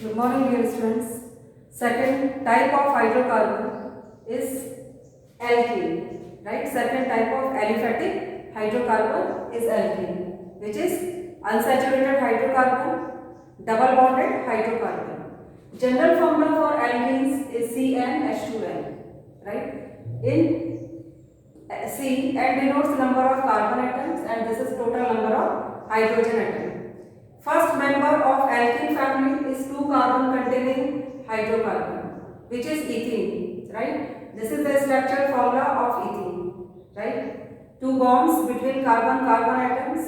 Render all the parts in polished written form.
Good morning, dear students. Second type of hydrocarbon is alkene, right? Second type of aliphatic hydrocarbon is alkene, which is unsaturated hydrocarbon, double bonded hydrocarbon. General formula for alkenes is CnH2n, right? In C, N denotes number of carbon atoms and this is total number of hydrogen atoms. First member of alkene family is two carbon containing hydrocarbon, which is ethene, right? This is the structural formula of ethene, right? Two bonds between carbon atoms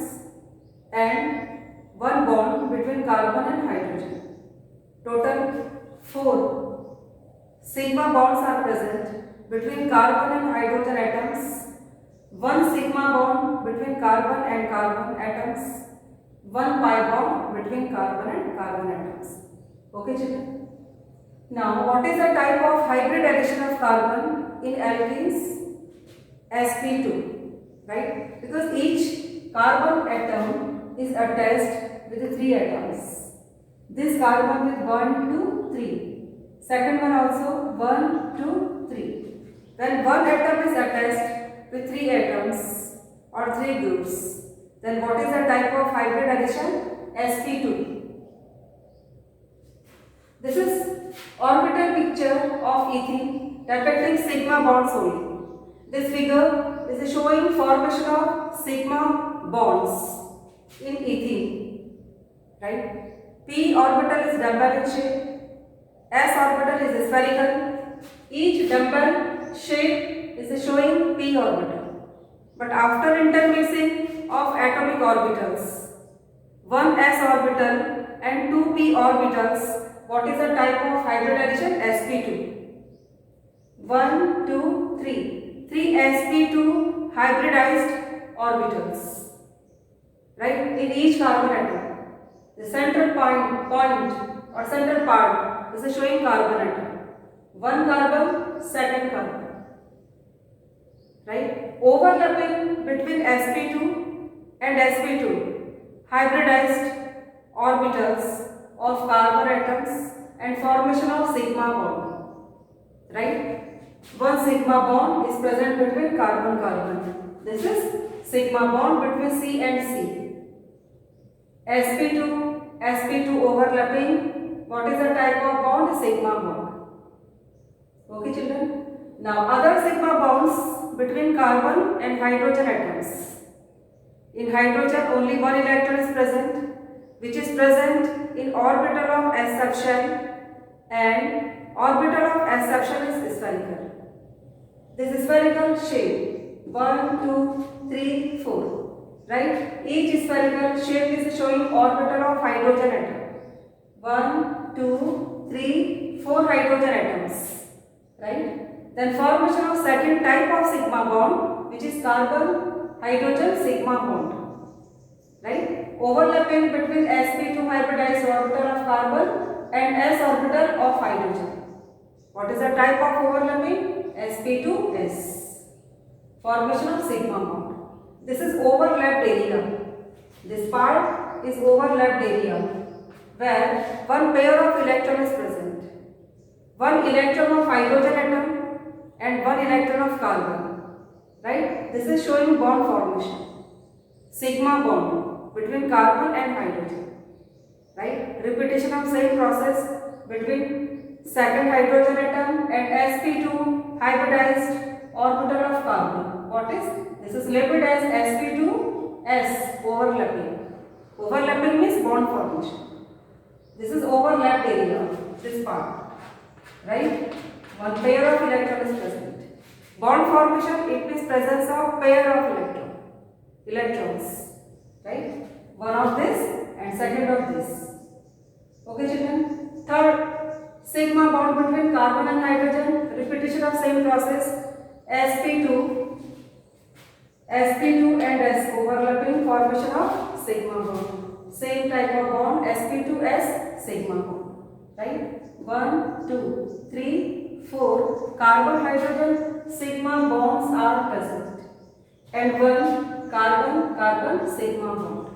and one bond between carbon and hydrogen. Total 4 sigma bonds are present between carbon and hydrogen atoms, one sigma bond between carbon and carbon atoms, one pi bond between carbon and carbon atoms. Okay, children? Now, what is the type of hybrid addition of carbon in alkenes? sp2, right? Because each carbon atom is attached with 3 atoms. This carbon with 1, 2, 3. Second one also 1, 2, 3. When one atom is attached with 3 atoms or 3 groups, then what is the type of hybrid addition? sp2. This is orbital picture of ethene depicting sigma bonds only. This figure is showing formation of sigma bonds in ethene, right? P orbital is dumbbell in shape, S orbital is spherical. Each dumbbell shape is showing P orbital. But after intermixing of atomic orbitals, one s orbital and two p orbitals, what is the type of hybrid addition? sp2. 1, 2, 3. 3 sp2 hybridized orbitals, right, in each carbon atom. The central point or central part is showing carbon atom. One carbon, second carbon, right? Overlapping between sp2 and sp2 hybridized orbitals of carbon atoms and formation of sigma bond, right? One sigma bond is present between carbon. This is sigma bond between C and C. sp2 overlapping. What is the type of bond? Sigma bond. Okay, children. Now, other sigma bonds between carbon and hydrogen atoms. In hydrogen, only one electron is present, which is present in orbital of s subshell, and orbital of s subshell is spherical. This spherical shape 1, 2, 3, 4, right? Each spherical shape is showing orbital of hydrogen atom. 1, 2, 3, 4 hydrogen atoms, right? Then formation of second type of sigma bond, which is carbon hydrogen sigma bond, right? Overlapping between sp2 hybridized orbital of carbon and s orbital of hydrogen. What is the type of overlapping? sp2s. Formation of sigma bond. This is overlapped area. This part is overlapped area where one pair of electron is present. One electron of hydrogen atom and one electron of carbon, right? This is showing bond formation, sigma bond between carbon and hydrogen, right? Repetition of same process between second hydrogen atom and sp2 hybridized orbital of carbon. What is this? Is labeled as sp2s overlapping. Overlapping means bond formation. This is overlapped area, this part, right? One pair of electron is present. Bond formation, it means presence of pair of electrons, right? One of this and second of this. Okay, children. Third, sigma bond between carbon and hydrogen. Repetition of same process. sp2 and s overlapping, formation of sigma bond. Same type of bond, sp2s sigma bond, right? 1, 2, 3, 4 carbon hydrogen sigma bonds are present and one carbon sigma bond.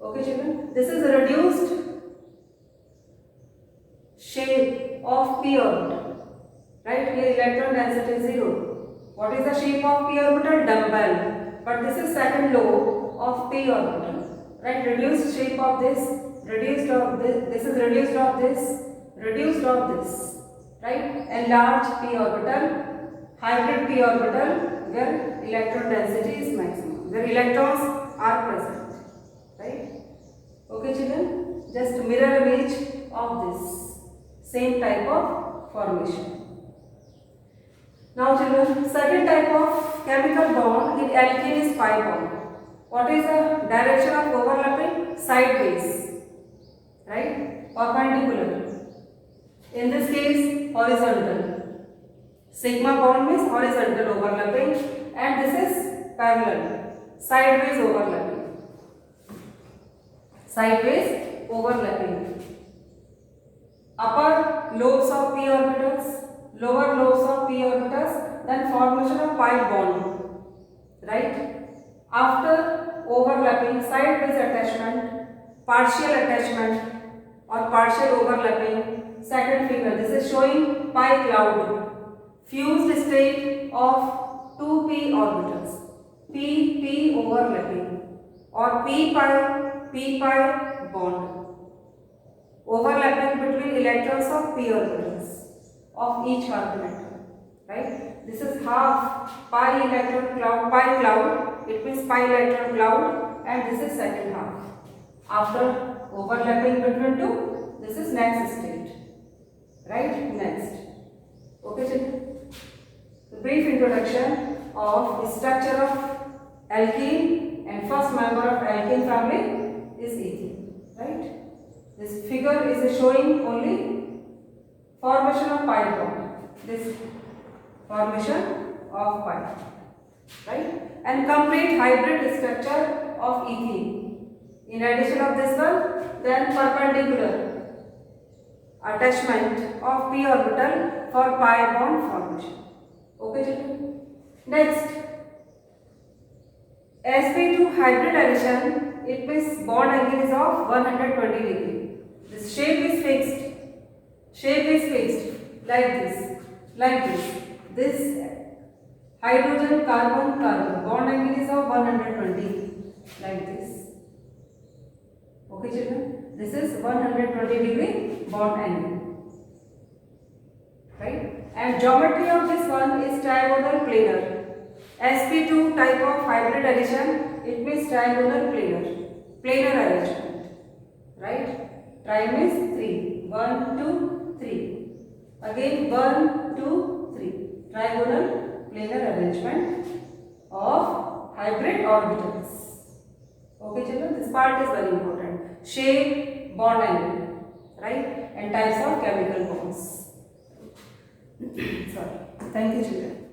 Okay, children, this is reduced shape of p orbital. Right? Here electron density is 0. What is the shape of p orbital? Dumbbell. But this is second law of p orbital. Right? Reduced shape of this, reduced of this, this is reduced of this, reduced of this. Right? Enlarged p orbital, hybrid p orbital, where electron density is maximum, where electrons are present. Right? Okay children, just mirror image of this same type of formation. Now children, second type of chemical bond in alkene is pi bond. What is the direction of overlapping? Sideways, right? Perpendicular. In this case, horizontal. Sigma bond means horizontal overlapping, and this is parallel, sideways overlapping. Sideways overlapping. Upper lobes of p orbitals, lower lobes of p orbitals, then formation of pi bond. Right? After overlapping, sideways attachment, partial attachment or partial overlapping. Second figure, this is showing pi cloud, fused state of two p orbitals, p overlapping, or p pi bond, overlapping between electrons of p orbitals of each carbon atom. Right? This is half pi electron cloud, pi cloud, it means pi electron cloud, and this is second half. After overlapping between two, this is next state. Right? Next. Okay children? The brief introduction of the structure of alkene, and first member of alkene family is ethene. Right? This figure is showing only formation of pi bond. This formation of pi. Right? And complete hybrid structure of ethene. In addition of this one, then perpendicular attachment of p orbital for pi bond formation. Okay children? Next, sp2 hybrid addition, it means bond angle is of 120 degree. This shape is fixed. Shape is fixed like this. Like this. This hydrogen carbon bond angle is of 120 like this. Okay children? This is 120 degree bond angle. Right? And geometry of this one is trigonal planar. sp2 type of hybrid addition, it means trigonal planar arrangement. Right? Tri means 3. 1, 2, 3. Again 1, 2, 3. Trigonal planar arrangement of hybrid orbitals. Okay children, this part is very important. Shape, bond angle, right? And types of chemical bonds. Sorry. Thank you children.